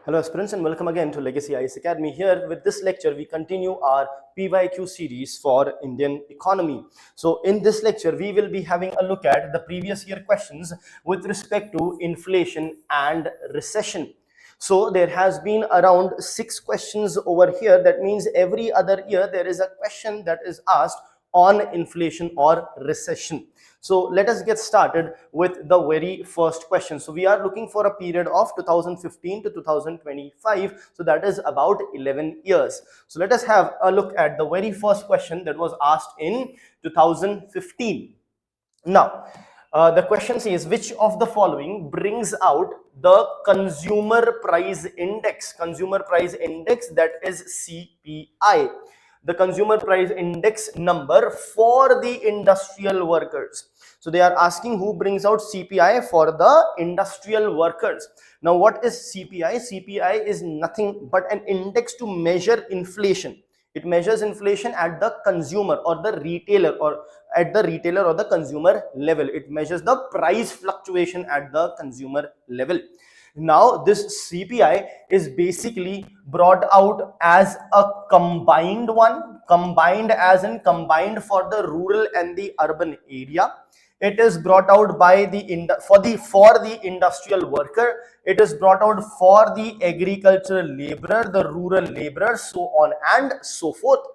Hello aspirants and welcome again to Legacy IAS Academy. Here with this lecture we continue our PYQ series for Indian economy. So in this lecture we will be having a look at the previous year questions with respect to inflation and recession. So there has been around 6 questions over here. That means every other year there is a question that is asked on inflation or recession. So let us get started with the very first question. So we are looking for a period of 2015 to 2025. So that is about 11 years. So let us have a look at the very first question that was asked in 2015. Now, the question says, which of the following brings out the consumer price index? Consumer price index, that is CPI. The consumer price index number for the industrial workers. So they are asking who brings out CPI for the industrial workers. Now what is CPI? CPI is nothing but an index to measure inflation. It measures inflation at the consumer or the retailer or the consumer level. It measures the price fluctuation at the consumer level. Now this CPI is basically brought out as a combined one, combined as in combined for the rural and the urban area. It is brought out by for the industrial worker. It is brought out for the agricultural laborer, the rural laborer, so on and so forth.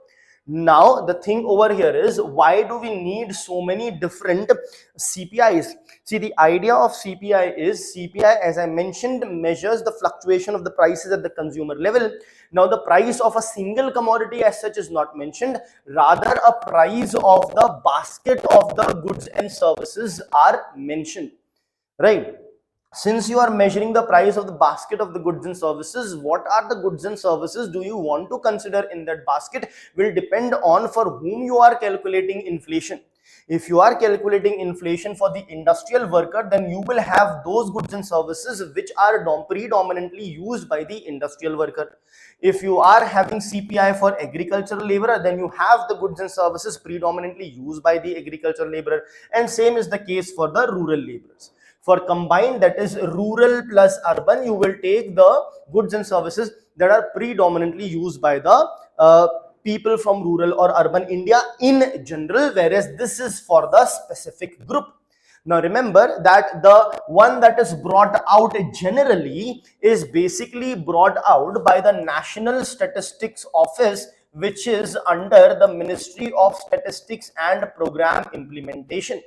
Now the thing over here is, why do we need so many different CPIs? See, the idea of CPI is, CPI, as I mentioned, measures the fluctuation of the prices at the consumer level. Now the price of a single commodity as such is not mentioned, rather a price of the basket of the goods and services are mentioned, right? Since you are measuring the price of the basket of the goods and services, what are the goods and services do you want to consider in that basket will depend on for whom you are calculating inflation. If you are calculating inflation for the industrial worker, then you will have those goods and services which are predominantly used by the industrial worker. If you are having CPI for agricultural laborer, then you have the goods and services predominantly used by the agricultural laborer, and same is the case for the rural laborers. For combined, that is rural plus urban, you will take the goods and services that are predominantly used by the people from rural or urban India in general, whereas this is for the specific group. Now remember that the one that is brought out generally is basically brought out by the National Statistics Office, which is under the Ministry of Statistics and Program Implementation.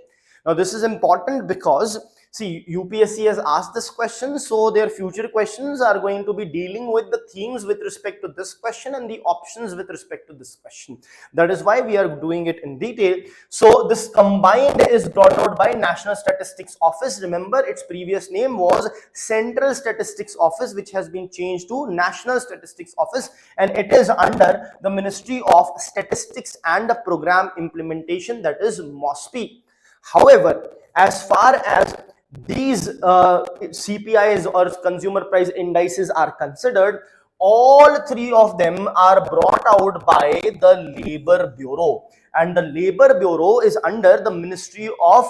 Now this is important because, see, UPSC has asked this question, so their future questions are going to be dealing with the themes with respect to this question and the options with respect to this question. That is why we are doing it in detail. So this combined is brought out by National Statistics Office. Remember, its previous name was Central Statistics Office, which has been changed to National Statistics Office, and it is under the Ministry of Statistics and Program Implementation, that is MOSPI. However, as far as these CPIs or consumer price indices are considered, all three of them are brought out by the Labor Bureau, and the Labor Bureau is under the Ministry of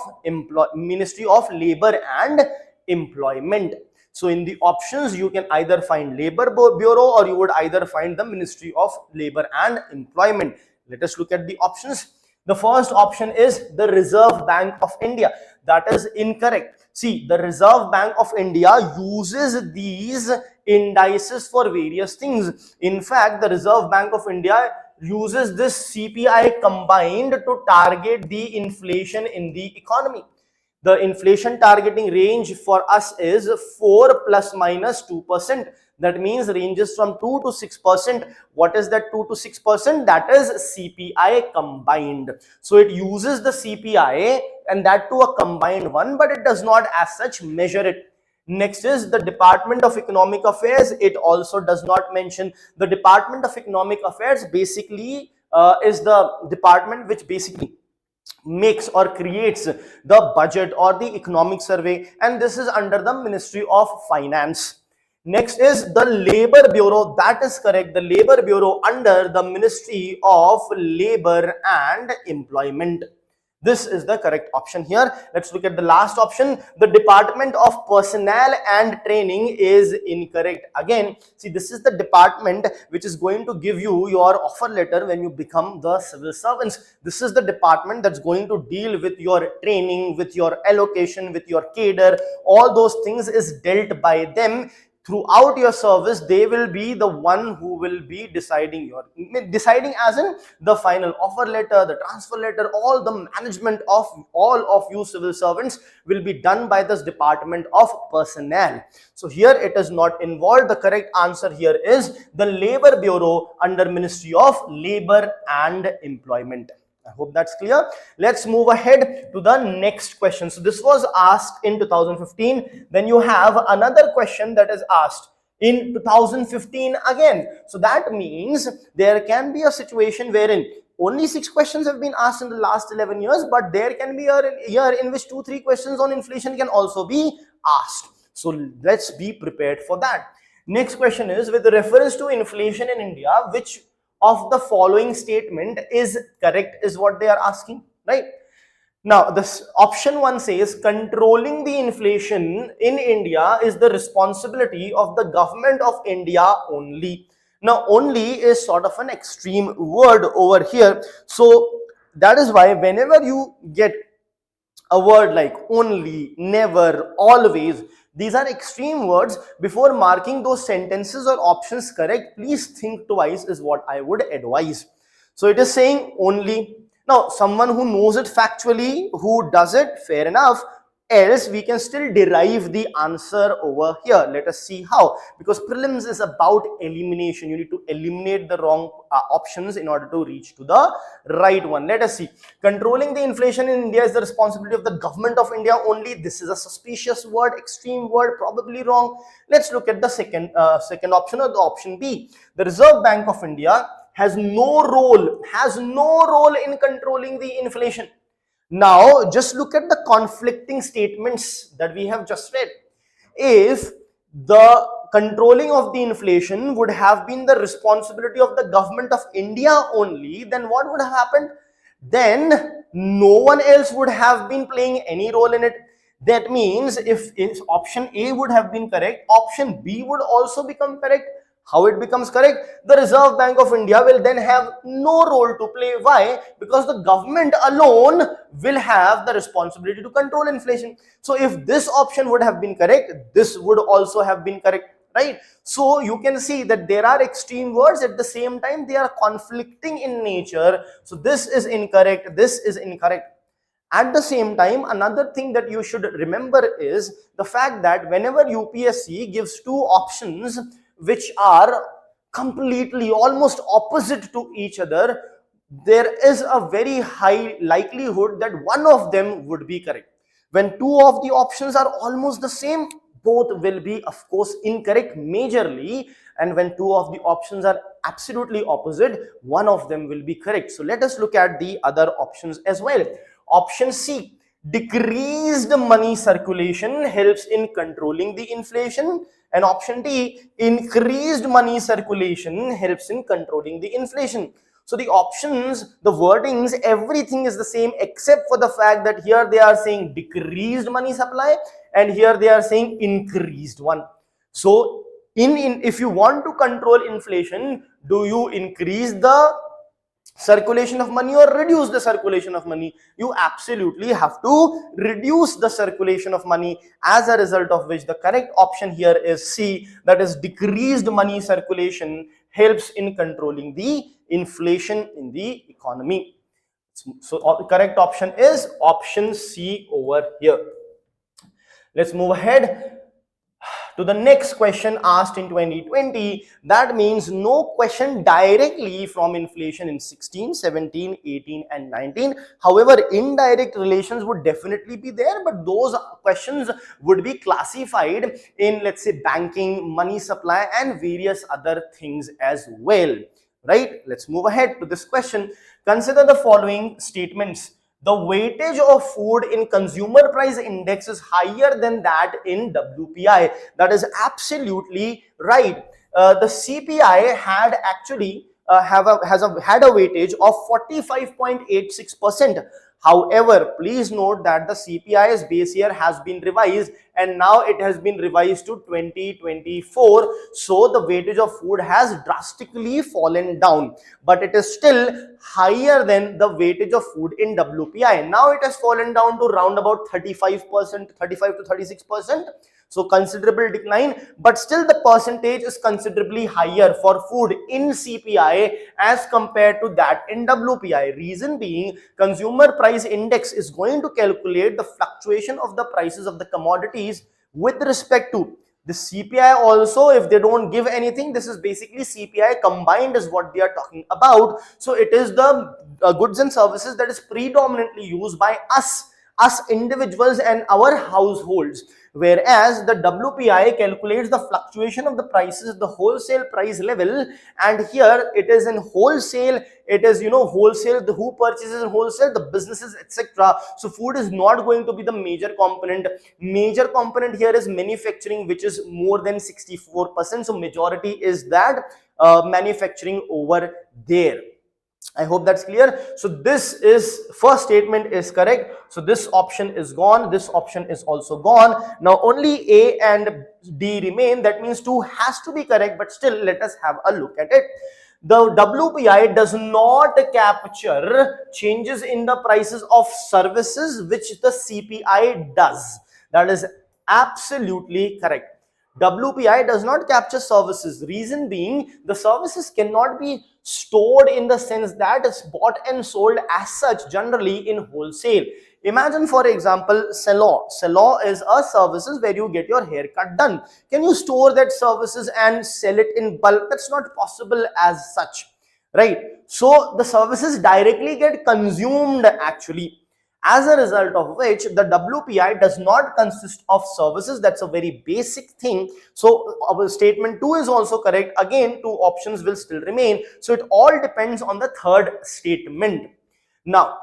Labor and Employment. So in the options, you can either find Labor Bureau or you would either find the Ministry of Labor and Employment. Let us look at the options. The first option is the Reserve Bank of India. That is incorrect. See, the Reserve Bank of India uses these indices for various things. In fact, the Reserve Bank of India uses this CPI combined to target the inflation in the economy. The inflation targeting range for us is 4 plus minus 2%. That means ranges from 2 to 6%. What is that 2 to 6%? That is CPI combined. So it uses the CPI and that to a combined one, but it does not as such measure it. Next is the Department of Economic Affairs. It also does not mention. The Department of Economic Affairs basically is the department which basically makes or creates the budget or the economic survey, and this is under the Ministry of Finance. Next is the Labor Bureau. That is correct. The Labor Bureau under the Ministry of Labor and Employment. This is the correct option here. Let's look at the last option. The Department of Personnel and Training is incorrect. Again, see, this is the department which is going to give you your offer letter when you become the civil servants. This is the department that's going to deal with your training, with your allocation, with your cadre. All those things is dealt by them. Throughout your service, they will be the one who will be deciding as in the final offer letter, the transfer letter, all the management of all of you civil servants will be done by this Department of Personnel. So here it is not involved. The correct answer here is the Labor Bureau under Ministry of Labor and Employment. I hope that's clear. Let's move ahead to the next question. So this was asked in 2015. Then you have another question that is asked in 2015 again. So that means there can be a situation wherein only 6 questions have been asked in the last 11 years, but there can be a year in which 2-3 questions on inflation can also be asked. So let's be prepared for that. Next question is, with reference to inflation in India, which of the following statement is correct, is what they are asking, right? Now, this option 1 says controlling the inflation in India is the responsibility of the government of India only. Now, only is sort of an extreme word over here. So that is why whenever you get a word like only, never, always, these are extreme words. Before marking those sentences or options correct, please think twice is what I would advise. So it is saying only. Now, someone who knows it factually, who does it, fair enough. Else, we can still derive the answer over here. Let us see how. Because prelims is about elimination. You need to eliminate the wrong options in order to reach to the right one. Let us see. Controlling the inflation in India is the responsibility of the government of India only. This is a suspicious word, extreme word, probably wrong. Let's look at the second option, or the option B. The Reserve Bank of India has no role in controlling the inflation. Now, just look at the conflicting statements that we have just read. If the controlling of the inflation would have been the responsibility of the government of India only, then what would have happened? Then no one else would have been playing any role in it. That means if option A would have been correct, option B would also become correct. How it becomes correct? The Reserve Bank of India will then have no role to play. Why? Because the government alone will have the responsibility to control inflation. So if this option would have been correct, this would also have been correct, right? So you can see that there are extreme words, at the same time they are conflicting in nature. So this is incorrect, this is incorrect. At the same time, another thing that you should remember is the fact that whenever UPSC gives 2 options which are completely almost opposite to each other, there is a very high likelihood that one of them would be correct. When 2 of the options are almost the same, both will be, of course, incorrect majorly. And when 2 of the options are absolutely opposite, one of them will be correct. So let us look at the other options as well. Option C, decreased money circulation helps in controlling the inflation. And option D, increased money circulation helps in controlling the inflation. So the options, the wordings, everything is the same except for the fact that here they are saying decreased money supply and here they are saying increased one. So if you want to control inflation, do you increase the circulation of money or reduce the circulation of money? You absolutely have to reduce the circulation of money, as a result of which the correct option here is C, that is decreased money circulation helps in controlling the inflation in the economy. So correct option is option C over here. Let's move ahead to the next question asked in 2020. That means no question directly from inflation in 16, 17, 18 and 19. However, indirect relations would definitely be there, but those questions would be classified in, let's say, banking, money supply and various other things as well, right? Let's move ahead to this question. Consider the following statements. The weightage of food in consumer price index is higher than that in WPI. That is absolutely right. The CPI had actually had a weightage of 45.86%. However, please note that the CPI's base year has been revised and now it has been revised to 2024. So the weightage of food has drastically fallen down, but it is still higher than the weightage of food in WPI. Now it has fallen down to around about 35%, 35 to 36%. So considerable decline, but still the percentage is considerably higher for food in CPI as compared to that in WPI. Reason being, consumer price index is going to calculate the fluctuation of the prices of the commodities with respect to the CPI. Also, if they don't give anything, this is basically CPI combined is what they are talking about. So it is the goods and services that is predominantly used by us individuals and our households, whereas the WPI calculates the fluctuation of the prices, the wholesale price level, and here it is in wholesale. It is, wholesale, the who purchases in wholesale, the businesses, etc. So food is not going to be the major component. Major component here is manufacturing, which is more than 64%. So majority is that manufacturing over there. I hope that's clear. So this is, first statement is correct. So this option is gone. This option is also gone. Now only A and D remain. That means 2 has to be correct, but still let us have a look at it. The WPI does not capture changes in the prices of services, which the CPI does. That is absolutely correct. WPI does not capture services. Reason being, the services cannot be stored in the sense that it's bought and sold as such generally in wholesale. Imagine, for example, salon. Salon is a services where you get your haircut done. Can you store that services and sell it in bulk? That's not possible as such, right? So the services directly get consumed actually, as a result of which the WPI does not consist of services. That's a very basic thing. So our statement 2 is also correct. Again, 2 options will still remain. So it all depends on the third statement. Now,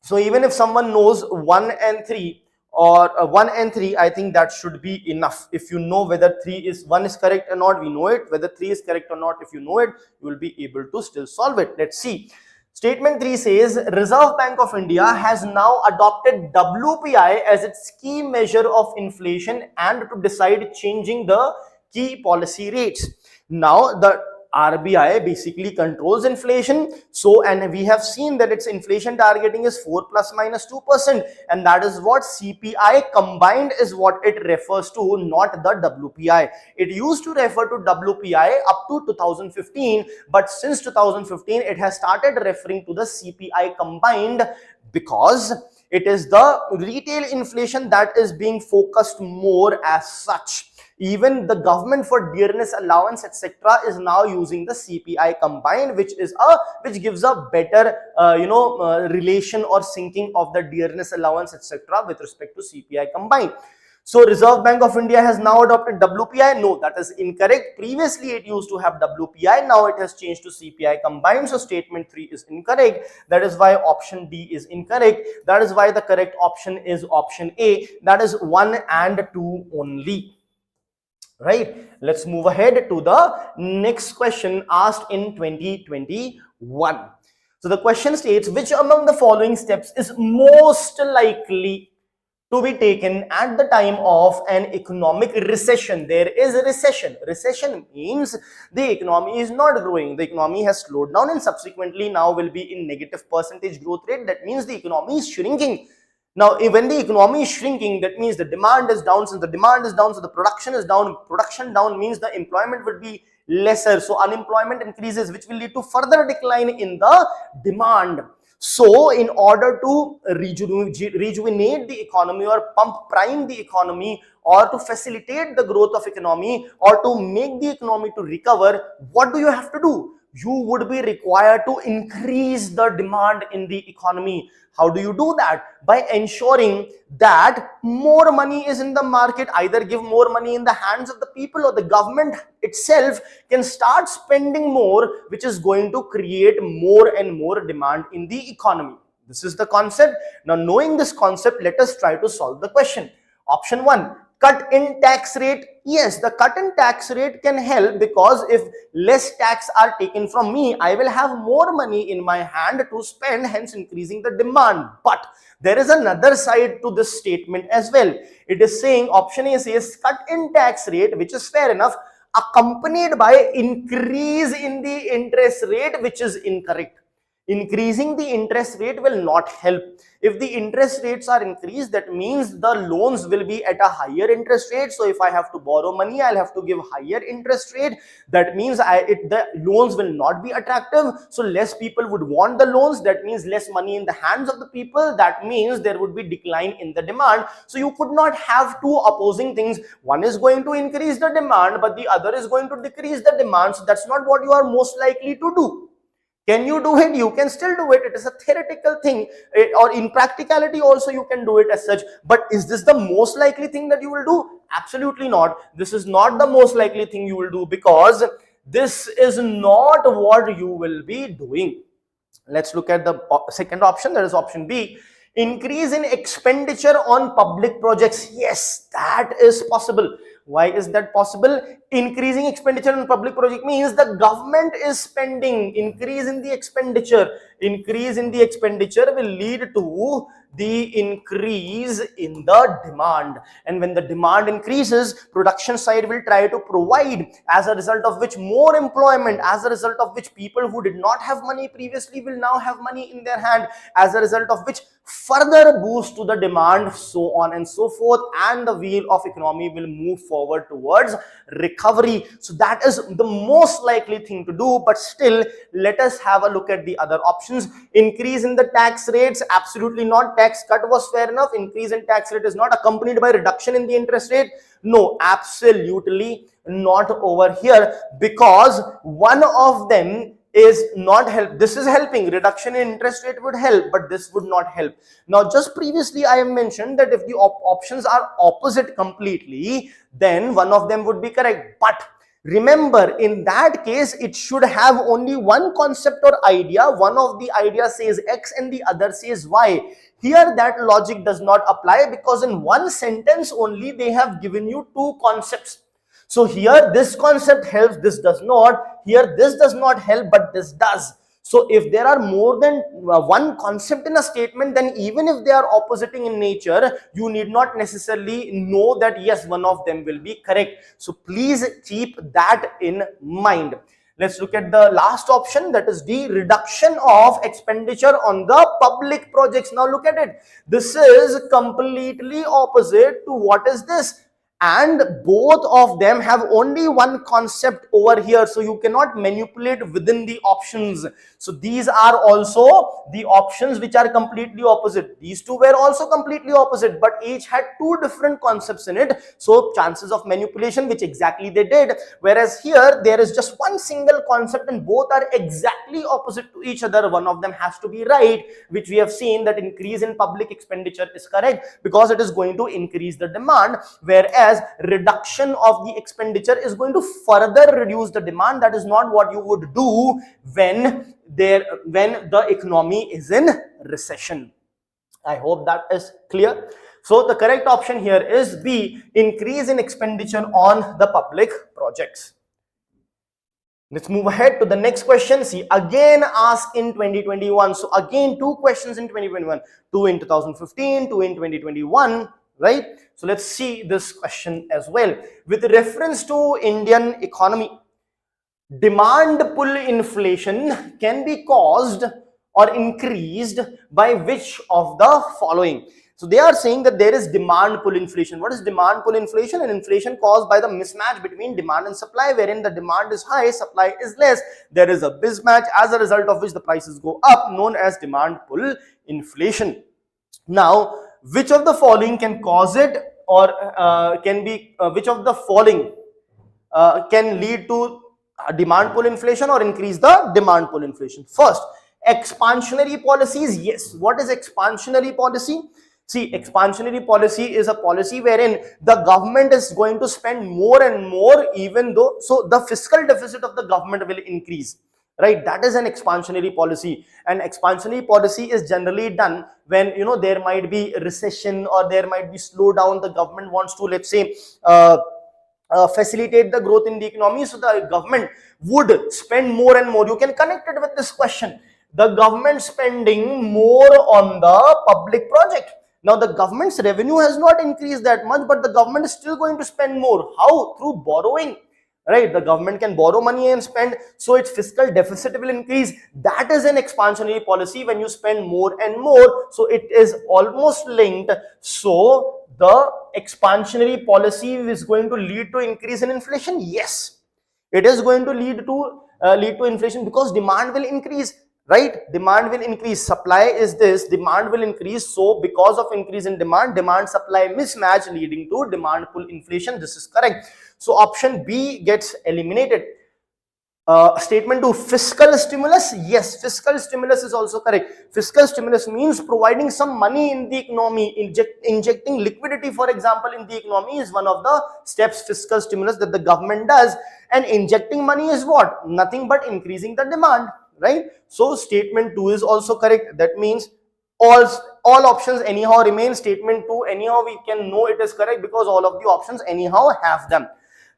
so even if someone knows 1 and 3 or 1 and 3, I think that should be enough. If you know whether 1 is correct or not, we know it. Whether 3 is correct or not, if you know it, you will be able to still solve it. Let's see. Statement 3 says, Reserve Bank of India has now adopted WPI as its key measure of inflation and to decide changing the key policy rates. Now, the RBI basically controls inflation. So, and we have seen that its inflation targeting is 4 plus minus 2%. And that is what CPI combined is what it refers to, not the WPI. It used to refer to WPI up to 2015. But since 2015, it has started referring to the CPI combined because it is the retail inflation that is being focused more as such. Even the government for dearness allowance etc. is now using the CPI combined, which gives a better relation or syncing of the dearness allowance etc. with respect to CPI combined. So Reserve Bank of India has now adopted WPI. No, that is incorrect. Previously it used to have WPI. Now it has changed to CPI combined. So statement 3 is incorrect. That is why option D is incorrect. That is why the correct option is option A. That is 1 and 2 only. Right, let's move ahead to the next question asked in 2021. So the question states, which among the following steps is most likely to be taken at the time of an economic recession? There is a recession. Recession means the economy is not growing. The economy has slowed down and subsequently now will be in negative percentage growth rate. That means the economy is shrinking. Now, when the economy is shrinking, that means the demand is down. Since the demand is down, so the production is down. Production down means the employment would be lesser. So unemployment increases, which will lead to further decline in the demand. So in order to rejuvenate the economy or pump prime the economy or to facilitate the growth of economy or to make the economy to recover, what do you have to do? You would be required to increase the demand in the economy. How do you do that? By ensuring that more money is in the market. Either give more money in the hands of the people or the government itself can start spending more, which is going to create more and more demand in the economy. This is the concept. Now, knowing this concept, let us try to solve the question. Option 1, cut in tax rate. Yes, the cut in tax rate can help, because if less tax are taken from me, I will have more money in my hand to spend, hence increasing the demand. But there is another side to this statement as well. It is saying, option A says cut in tax rate, which is fair enough, accompanied by increase in the interest rate, which is incorrect. Increasing the interest rate will not help. If the interest rates are increased, that means the loans will be at a higher interest rate. So if I have to borrow money, I'll have to give higher interest rate. That means the loans will not be attractive. So less people would want the loans. That means less money in the hands of the people. That means there would be decline in the demand. So you could not have two opposing things. One is going to increase the demand, but the other is going to decrease the demand. So that's not what you are most likely to do. Can you do it? You can still do it. It is a theoretical thing, or in practicality also you can do it as such. But is this the most likely thing that you will do? Absolutely not. This is not the most likely thing you will do, because this is not what you will be doing. Let's look at the second option, that is option B. Increase in expenditure on public projects. Yes, that is possible. Why is that possible? Increasing expenditure on public project means the government is spending. Increase in the expenditure will lead to the increase in the demand, and when the demand increases, production side will try to provide, as a result of which more employment, as a result of which people who did not have money previously will now have money in their hand, as a result of which further boost to the demand, so on and so forth, and the wheel of economy will move forward towards recovery. So that is the most likely thing to do. But still, let us have a look at the other options. Increase in the tax rates, absolutely not. Tax cut was fair enough. Increase in tax rate is not accompanied by reduction in the interest rate. No, absolutely not over here, because one of them is not help. This is helping. Reduction in interest rate would help, but this would not help. Now, just previously I have mentioned that if the options are opposite completely, then one of them would be correct. But remember, in that case, it should have only one concept or idea. One of the ideas says X and the other says Y. Here that logic does not apply, because in one sentence only they have given you two concepts. So here this concept helps, this does not. Here this does not help, but this does. So if there are more than one concept in a statement, then even if they are oppositing in nature, you need not necessarily know that yes, one of them will be correct. So please keep that in mind. Let's look at the last option, that is D, reduction of expenditure on the public projects. Now look at it. This is completely opposite to what is this. And both of them have only one concept over here, so you cannot manipulate within the options. So these are also the options which are completely opposite. These two were also completely opposite, but each had two different concepts in it, so chances of manipulation, which exactly they did. Whereas here there is just one single concept and both are exactly opposite to each other. One of them has to be right, which we have seen that increase in public expenditure is correct, because it is going to increase the demand, whereas reduction of the expenditure is going to further reduce the demand. That is not what you would do when the economy is in recession. I hope that is clear. So the correct option here is B, increase in expenditure on the public projects. Let's move ahead to the next question. See, again asked in 2021. So again, two questions in 2021, two in 2015, two in 2021. Right? So let's see this question as well. With reference to Indian economy, demand pull inflation can be caused or increased by which of the following? So they are saying that there is demand pull inflation. What is demand pull inflation? An inflation caused by the mismatch between demand and supply, wherein the demand is high, supply is less. There is a mismatch, as a result of which the prices go up, known as demand pull inflation. Now, which of the following can cause it, or which of the following can lead to demand pull inflation or increase the demand pull inflation? First, expansionary policies. Yes, what is expansionary policy? See, expansionary policy is a policy wherein the government is going to spend more and more, even though, so the fiscal deficit of the government will increase. right? That is an expansionary policy, and expansionary policy is generally done when there might be a recession or there might be slowdown. The government wants to, let's say, facilitate the growth in the economy, so the government would spend more and more. You can connect it with this question: the government spending more on the public project. Now the government's revenue has not increased that much, but the government is still going to spend more. How? Through borrowing, right? The government can borrow money and spend, so its fiscal deficit will increase. That is an expansionary policy, when you spend more and more, so it is almost linked. So the expansionary policy is going to lead to increase in inflation. Yes, it is going to lead to inflation, because demand will increase, right? Demand will increase. Supply is this, demand will increase. So because of increase in demand, demand supply mismatch leading to demand pull inflation. This is correct. So option B gets eliminated. Statement 2, fiscal stimulus. Yes, fiscal stimulus is also correct. Fiscal stimulus means providing some money in the economy, injecting liquidity, for example, in the economy is one of the steps, fiscal stimulus, that the government does. And injecting money is what? Nothing but increasing the demand, right? So statement 2 is also correct. That means all options anyhow remain. Statement 2 anyhow we can know it is correct, because all of the options anyhow have them.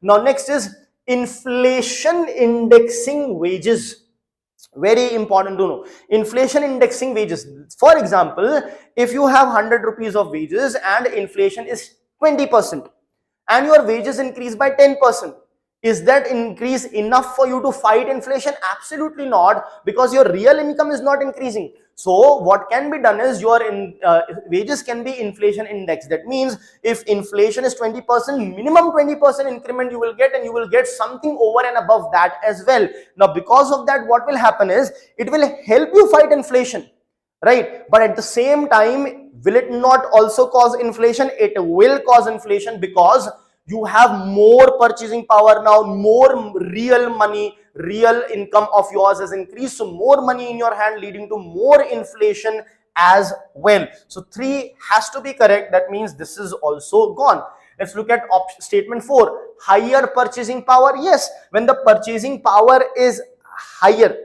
Now next is inflation indexing wages. Very important to know. Inflation indexing wages. For example, if you have 100 rupees of wages and inflation is 20% and your wages increase by 10%, is that increase enough for you to fight inflation? Absolutely not, because your real income is not increasing. So what can be done is your wages can be inflation indexed. That means if inflation is 20%, minimum 20% increment you will get, and you will get something over and above that as well. Now because of that, what will happen is it will help you fight inflation, right? But at the same time, will it not also cause inflation? It will cause inflation, because you have more purchasing power now, more real money, real income of yours has increased, so more money in your hand, leading to more inflation as well. So 3 has to be correct. That means this is also gone. Let's look at statement 4, higher purchasing power. Yes, when the purchasing power is higher.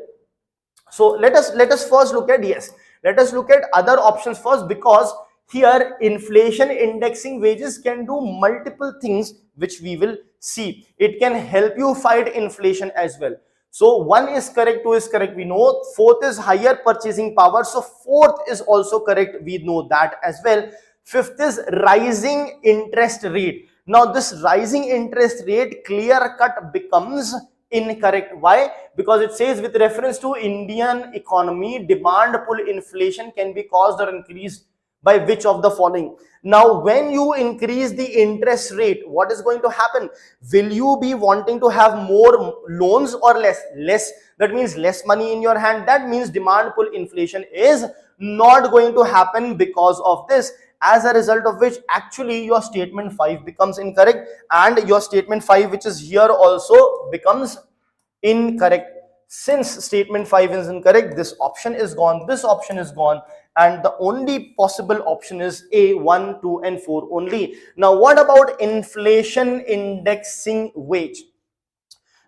So let us first look at, yes, let us look at other options first, because here inflation indexing wages can do multiple things, which we will see. It can help you fight inflation as well. So 1 is correct, 2 is correct, we know. 4th is higher purchasing power, so 4th is also correct, we know that as well. 5th is rising interest rate. Now this rising interest rate clear cut becomes incorrect. Why? Because it says with reference to Indian economy, demand pull inflation can be caused or increased by which of the following? Now when you increase the interest rate, what is going to happen? Will you be wanting to have more loans or less? That means less money in your hand. That means demand pull inflation is not going to happen because of this, as a result of which actually your statement 5 becomes incorrect, and your statement 5, which is here, also becomes incorrect. Since statement 5 is incorrect, this option is gone, this option is gone, and the only possible option is A, 1, 2 and 4 only. Now what about inflation indexing wage?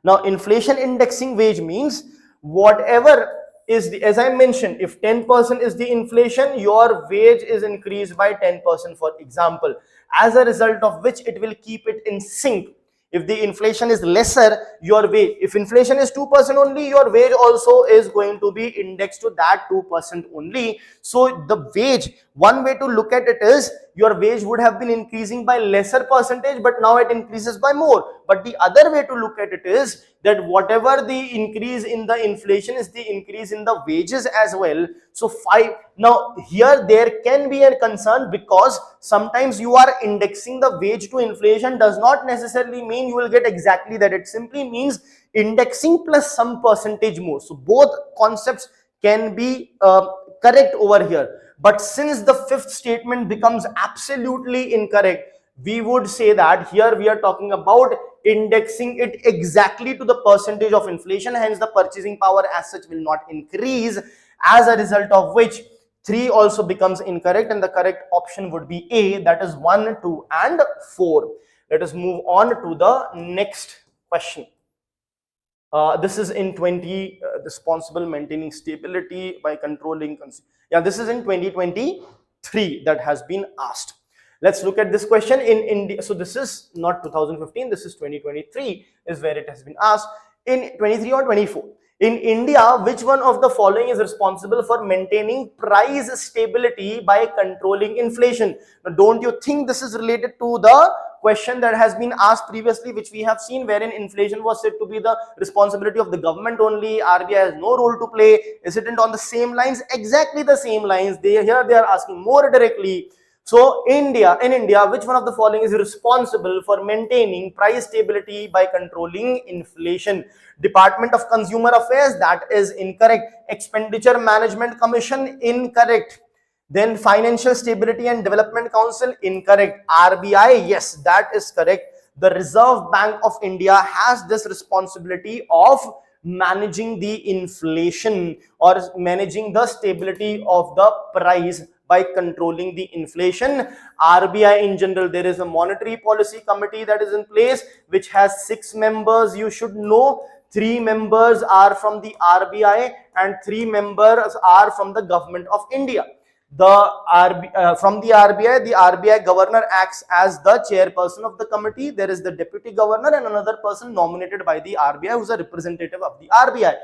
Now inflation indexing wage means whatever is the, as I mentioned, if 10% is the inflation, your wage is increased by 10%, for example, as a result of which it will keep it in sync. If the inflation is lesser, your wage, if inflation is 2% only, your wage also is going to be indexed to that 2% only. So the wage, one way to look at it is your wage would have been increasing by lesser percentage, but now it increases by more. But the other way to look at it is that whatever the increase in the inflation is the increase in the wages as well. So 5, now here there can be a concern, because sometimes you are indexing the wage to inflation does not necessarily mean you will get exactly that. It simply means indexing plus some percentage more. So both concepts can be correct over here. But since the 5th statement becomes absolutely incorrect, we would say that here we are talking about indexing it exactly to the percentage of inflation, hence the purchasing power as such will not increase, as a result of which 3 also becomes incorrect, and the correct option would be A, that is 1, 2 and 4. Let us move on to the next question. This is in 20, responsible maintaining stability by controlling. Yeah, this is in 2023 that has been asked. Let's look at this question in India. So this is not 2015, this is 2023 is where it has been asked. In 23 or 24. In India, which one of the following is responsible for maintaining price stability by controlling inflation? Now, don't you think this is related to the question that has been asked previously, which we have seen, wherein inflation was said to be the responsibility of the government only, RBI has no role to play? Is it on the same lines? Exactly the same lines. Here they are asking more directly. So in India, which one of the following is responsible for maintaining price stability by controlling inflation? Department of Consumer Affairs, that is incorrect. Expenditure Management Commission, incorrect. Then Financial Stability and Development Council, incorrect. RBI, yes, that is correct. The Reserve Bank of India has this responsibility of managing the inflation or managing the stability of the price by controlling the inflation. RBI in general, there is a monetary policy committee that is in place, which has 6 members. You should know 3 members are from the RBI and 3 members are from the government of India. From the RBI governor acts as the chairperson of the committee. There is the deputy governor and another person nominated by the RBI who is a representative of the RBI.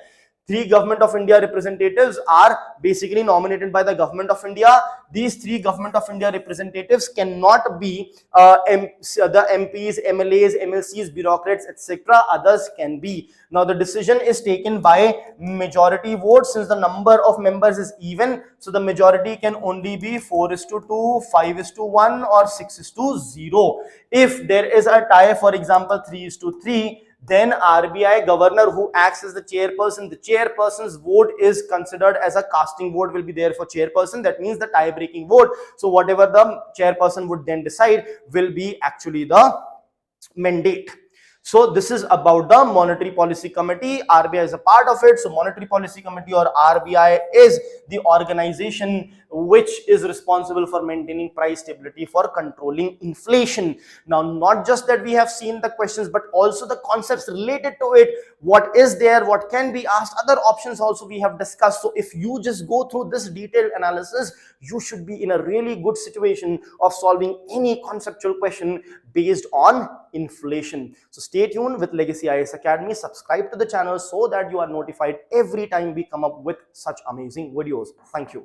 3 government of India representatives are basically nominated by the government of India. These 3 government of India representatives cannot be the MPs, MLAs, MLCs, bureaucrats, etc. Others can be. Now the decision is taken by majority vote. Since the number of members is even, so the majority can only be 4:2, 5:1 or 6:0. If there is a tie, for example 3:3, then RBI governor who acts as the chairperson's vote is considered as a casting vote, will be there for chairperson. That means the tie breaking vote. So whatever the chairperson would then decide will be actually the mandate. So this is about the Monetary Policy Committee. RBI is a part of it. So Monetary Policy Committee or RBI is the organization which is responsible for maintaining price stability for controlling inflation. Now, not just that we have seen the questions, but also the concepts related to it. What is there, what can be asked, other options also we have discussed. So if you just go through this detailed analysis, you should be in a really good situation of solving any conceptual question based on inflation. So stay tuned with Legacy IAS Academy. Subscribe to the channel so that you are notified every time we come up with such amazing videos. Thank you.